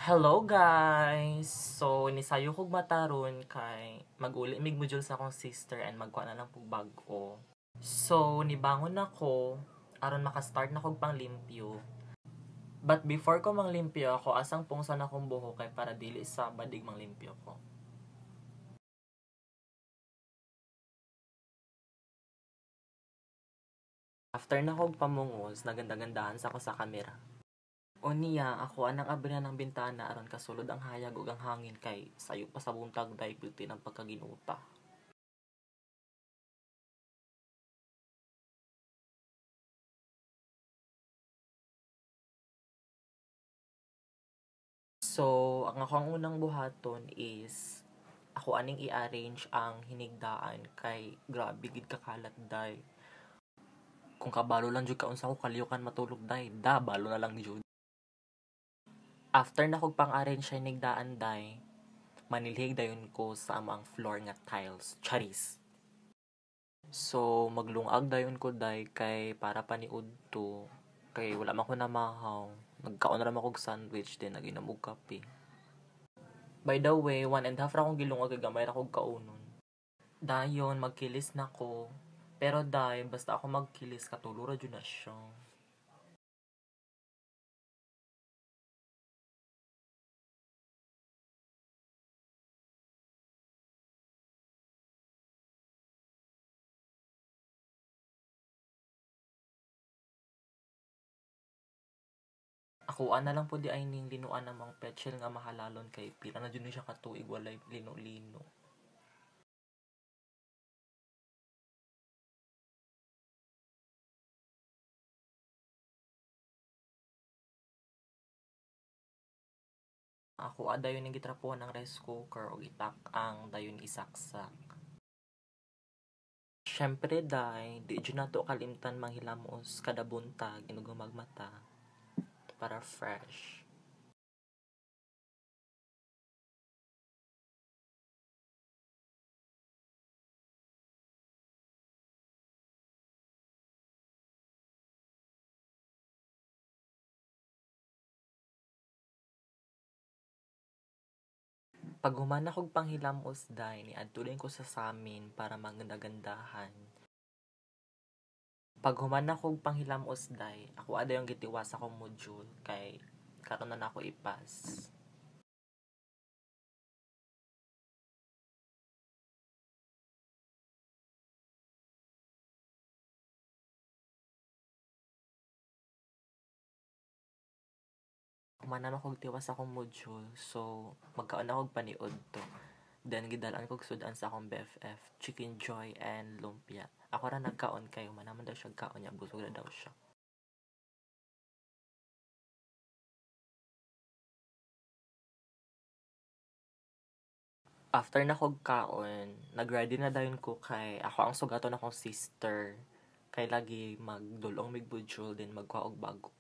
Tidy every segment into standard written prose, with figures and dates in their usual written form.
Hello guys! So, nisayo kog mataron kay mag-uli mig module sa akong sister and magkuha na lang pug bag-o. So, nibangon ako aron maka-start na kog panglimpyo. But before ko manglimpyo ako, asang pungsan akong buhok kay para dili sa badig manglimpyo ko. After na kog pamungos, naganda-gandahan sa ko sa kamera. O niya, ako anang abri ng bintana aron kasulod ang hayag ug ang hangin kay sayo pa sa buntag day pilti ng pagkaginuta. So, ang akong unang buhaton is ako aning i-arrange ang hinigdaan kay grabe gid kakalat day. Kung kabalo lang jud ka unsa ko kaliukan matulog day, da balo na lang jud. After na kog pang-arrange sa hinigdaan day, manilhig dayon ko sa amang floor nga tiles, charis. So, maglungag dayon ko day kay para paniudto kay wala man ko namahaw. Nagkaon ra man kog sandwich din naginom og kape. By the way, 1.5 ra kong gilungag kay gamay ra kog kaunon. Dayon magkilis na ko. Pero day basta ako magkilis katulo ra jud na siya. Ako ana lang po di ay ning linuan namang petsyel nga mahalalon kay pila na jud ni siya katuig walay lino-lino. Ako dayon ning gitrapuhan ng rice cooker og itak ang dayon isaksak. Syempre day, di jud nato kalimtan manghilamos kada buntag inugo magmata para fresh. Pag human akong panghilamos day, niadto din ko sa samin para maganda-gandahan. Pag human akong panghilamos day, ako ada yung gitiwas akong module kay karon na nako ipas. Human naman kog tiwas akong module, so magkaon akong paniod to. Then gidalaan kog sudan sa akong BFF, Chicken Joy and Lumpia. Ako ra nagkaon kay human naman daw siya kaon niya, busog na daw siya. After na kog kaon, nagready na dayon ko kay ako ang sugaton akong sister. Kay lagi magdulong mig budjul din magkuha og bago.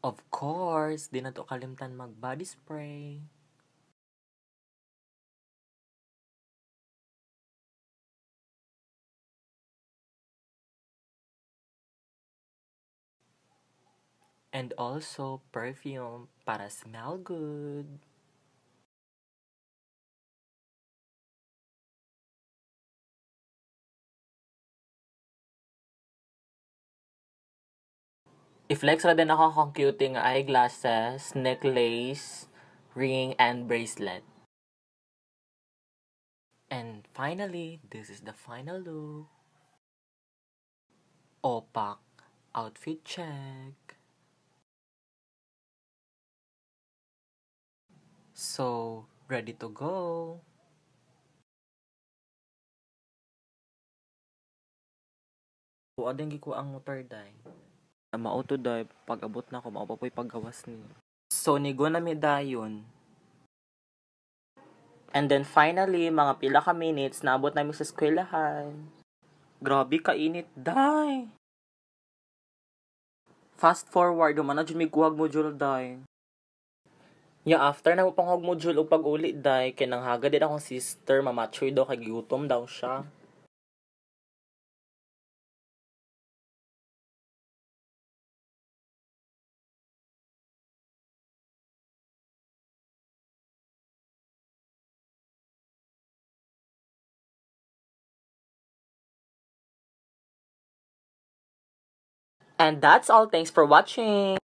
Of course, di na to kalimtan mag body spray. And also perfume para smell good. I-flex ra din ako akong cute nga eyeglasses, necklace, ring, and bracelet. And finally, this is the final look. Opak outfit check. So, ready to go. Kuha din gikuha ang motor day. Mauto day, pag-abot na ako, maupapoy paggawas ni. So, nigo na mi dayon. And then finally, mga pila ka minutes, naabot namin sa eskwelahan. Grabe kainit, day! Fast forward, human na dyan may guhag module, day. Ya after na mo panghog module og pag-uli day kay nanghaga din akong sister mamatchoy daw kay gutom daw siya. And that's all. Thanks for watching.